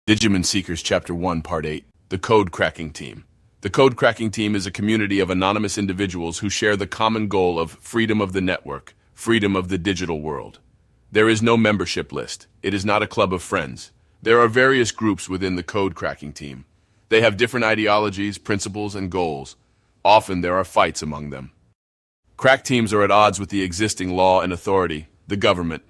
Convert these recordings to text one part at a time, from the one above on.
Digimon Seekers Chapter 1 Part 8 The Code Cracking Team. The Code Cracking Team is a community of anonymous individuals who share the common goal of freedom of the network, freedom of the digital world. There is no membership list. It is not a club of friends. There are various groups within the Code Cracking Team. They have different ideologies, principles, and goals. Often there are fights among them. Crack teams are at odds with the existing law and authority, the government.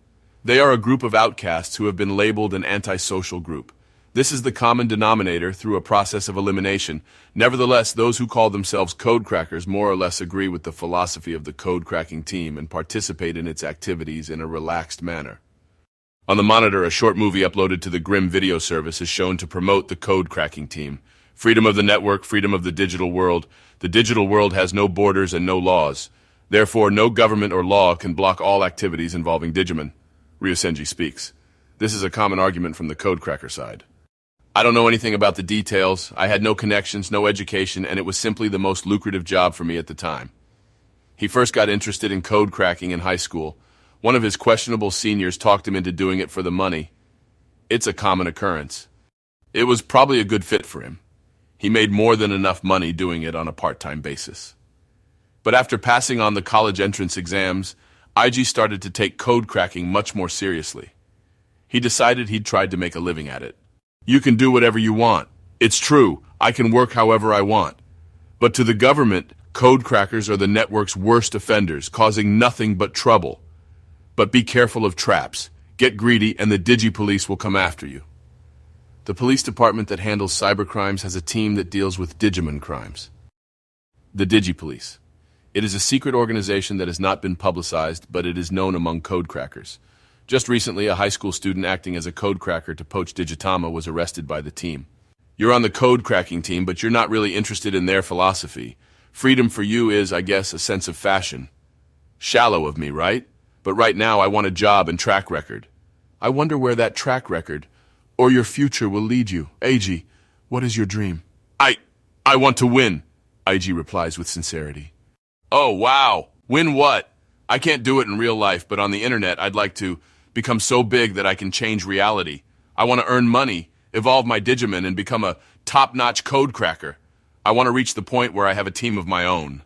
They are a group of outcasts who have been labeled an antisocial group. This is the common denominator through a process of elimination. Nevertheless, those who call themselves code crackers more or less agree with the philosophy of the code cracking team and participate in its activities in a relaxed manner. On the monitor, a short movie uploaded to the Grim video service is shown to promote the code cracking team. Freedom of the network, freedom of the digital world. The digital world has no borders and no laws. Therefore, no government or law can block all activities involving Digimon. Ryusenji speaks. This is a common argument from the code cracker side. I don't know anything about the details. I had no connections, no education, and it was simply the most lucrative job for me at the time. He first got interested in code cracking in high school. One of his questionable seniors talked him into doing it for the money. It's a common occurrence. It was probably a good fit for him. He made more than enough money doing it on a part-time basis. But after passing on the college entrance exams, IG started to take code cracking much more seriously. He decided he'd tried to make a living at it. You can do whatever you want. It's true, I can work however I want. But to the government, code crackers are the network's worst offenders, causing nothing but trouble. But be careful of traps. Get greedy and the Digi-Police will come after you. The police department that handles cybercrimes has a team that deals with Digimon crimes. The Digi-Police. It is a secret organization that has not been publicized, but it is known among code crackers. Just recently, a high school student acting as a code cracker to poach Digitama was arrested by the team. You're on the code cracking team, but you're not really interested in their philosophy. Freedom for you is, I guess, a sense of fashion. Shallow of me, right? But right now I want a job and track record. I wonder where that track record or your future will lead you. AG, what is your dream? I want to win, IG replies with sincerity. Oh, wow. Win what? I can't do it in real life, but on the internet I'd like to become so big that I can change reality. I want to earn money, evolve my Digimon, and become a top-notch code cracker. I want to reach the point where I have a team of my own.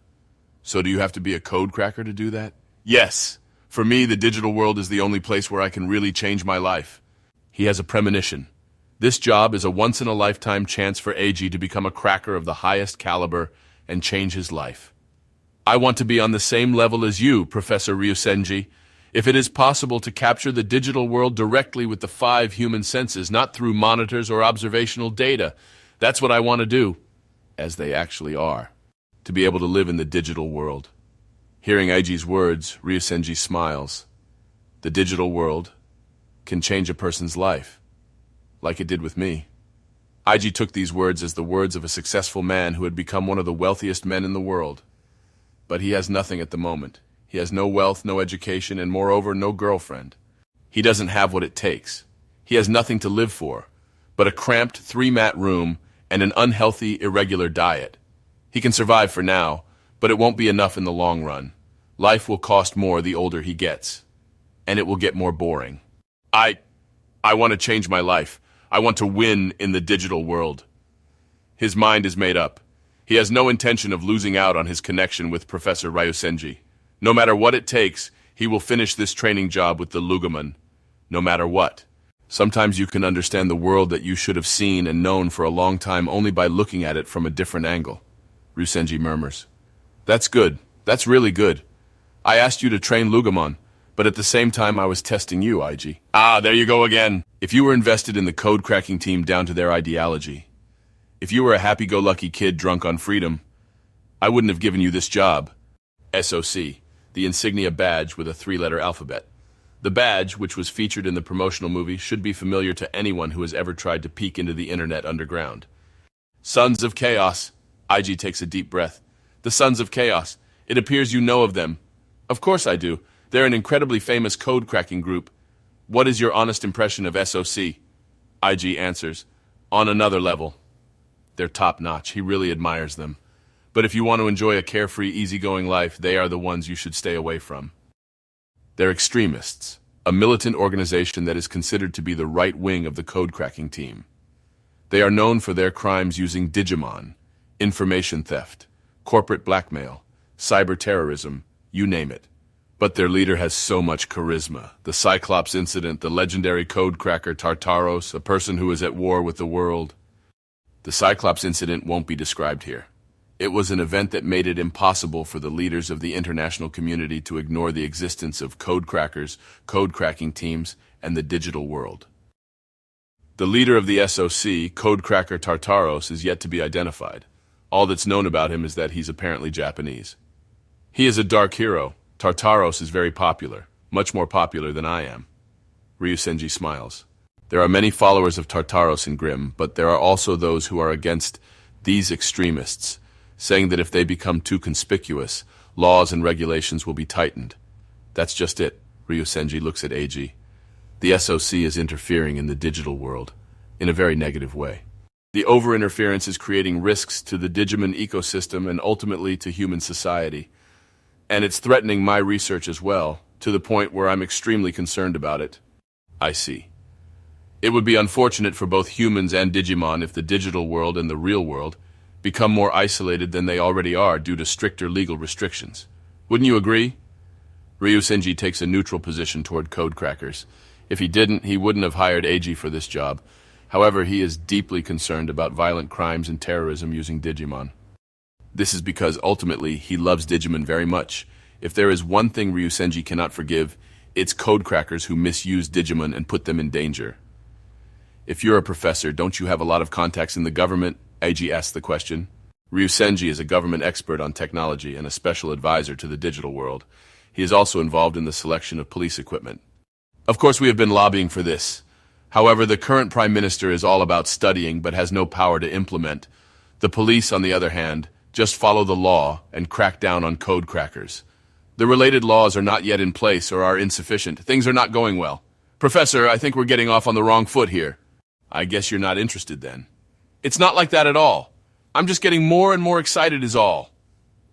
So do you have to be a code cracker to do that? Yes. For me, the digital world is the only place where I can really change my life. He has a premonition. This job is a once-in-a-lifetime chance for AG to become a cracker of the highest caliber and change his life. I want to be on the same level as you, Professor Ryusenji. If it is possible to capture the digital world directly with the 5 human senses, not through monitors or observational data, that's what I want to do, as they actually are, to be able to live in the digital world. Hearing Eiji's words, Ryusenji smiles. The digital world can change a person's life, like it did with me. Eiji took these words as the words of a successful man who had become one of the wealthiest men in the world. But he has nothing at the moment. He has no wealth, no education, and moreover, no girlfriend. He doesn't have what it takes. He has nothing to live for, but a cramped 3-mat room and an unhealthy, irregular diet. He can survive for now, but it won't be enough in the long run. Life will cost more the older he gets, and it will get more boring. I want to change my life. I want to win in the digital world. His mind is made up. He has no intention of losing out on his connection with Professor Ryusenji. No matter what it takes, he will finish this training job with the Lugumon. No matter what. Sometimes you can understand the world that you should have seen and known for a long time only by looking at it from a different angle. Ryusenji murmurs. That's good. That's really good. I asked you to train Lugumon, but at the same time I was testing you, IG. Ah, there you go again. If you were invested in the code cracking team down to their ideology, if you were a happy-go-lucky kid drunk on freedom, I wouldn't have given you this job. SOC, the insignia badge with a 3-letter alphabet. The badge, which was featured in the promotional movie, should be familiar to anyone who has ever tried to peek into the internet underground. Sons of Chaos. IG takes a deep breath. The Sons of Chaos. It appears you know of them. Of course I do. They're an incredibly famous code-cracking group. What is your honest impression of SOC? IG answers. On another level. They're top-notch. He really admires them. But if you want to enjoy a carefree, easygoing life, they are the ones you should stay away from. They're extremists, a militant organization that is considered to be the right wing of the code-cracking team. They are known for their crimes using Digimon, information theft, corporate blackmail, cyber terrorism, you name it. But their leader has so much charisma. The Cyclops incident, the legendary code cracker Tartaros, a person who is at war with the world. The Cyclops incident won't be described here. It was an event that made it impossible for the leaders of the international community to ignore the existence of code crackers, code cracking teams, and the digital world. The leader of the SOC, code cracker Tartaros, is yet to be identified. All that's known about him is that he's apparently Japanese. He is a dark hero. Tartaros is very popular, much more popular than I am. Ryusenji smiles. There are many followers of Tartaros in Grimm, but there are also those who are against these extremists, saying that if they become too conspicuous, laws and regulations will be tightened. That's just it. Ryusenji looks at Eiji. The SOC is interfering in the digital world, in a very negative way. The over-interference is creating risks to the Digimon ecosystem and ultimately to human society. And it's threatening my research as well, to the point where I'm extremely concerned about it. I see. It would be unfortunate for both humans and Digimon if the digital world and the real world become more isolated than they already are due to stricter legal restrictions. Wouldn't you agree? Ryusenji takes a neutral position toward code crackers. If he didn't, he wouldn't have hired Eiji for this job. However, he is deeply concerned about violent crimes and terrorism using Digimon. This is because ultimately he loves Digimon very much. If there is one thing Ryusenji cannot forgive, it's code crackers who misuse Digimon and put them in danger. If you're a professor, don't you have a lot of contacts in the government? Eiji asked the question. Ryusenji is a government expert on technology and a special advisor to the digital world. He is also involved in the selection of police equipment. Of course, we have been lobbying for this. However, the current prime minister is all about studying but has no power to implement. The police, on the other hand, just follow the law and crack down on code crackers. The related laws are not yet in place or are insufficient. Things are not going well. Professor, I think we're getting off on the wrong foot here. I guess you're not interested then. It's not like that at all. I'm just getting more and more excited is all.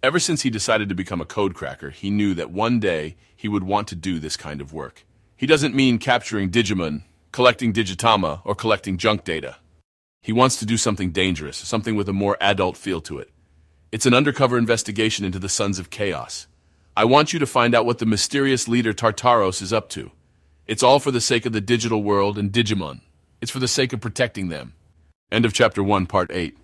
Ever since he decided to become a code cracker, he knew that one day he would want to do this kind of work. He doesn't mean capturing Digimon, collecting Digitama, or collecting junk data. He wants to do something dangerous, something with a more adult feel to it. It's an undercover investigation into the Sons of Chaos. I want you to find out what the mysterious leader Tartaros is up to. It's all for the sake of the digital world and Digimon. It's for the sake of protecting them. End of Chapter 1, Part 8.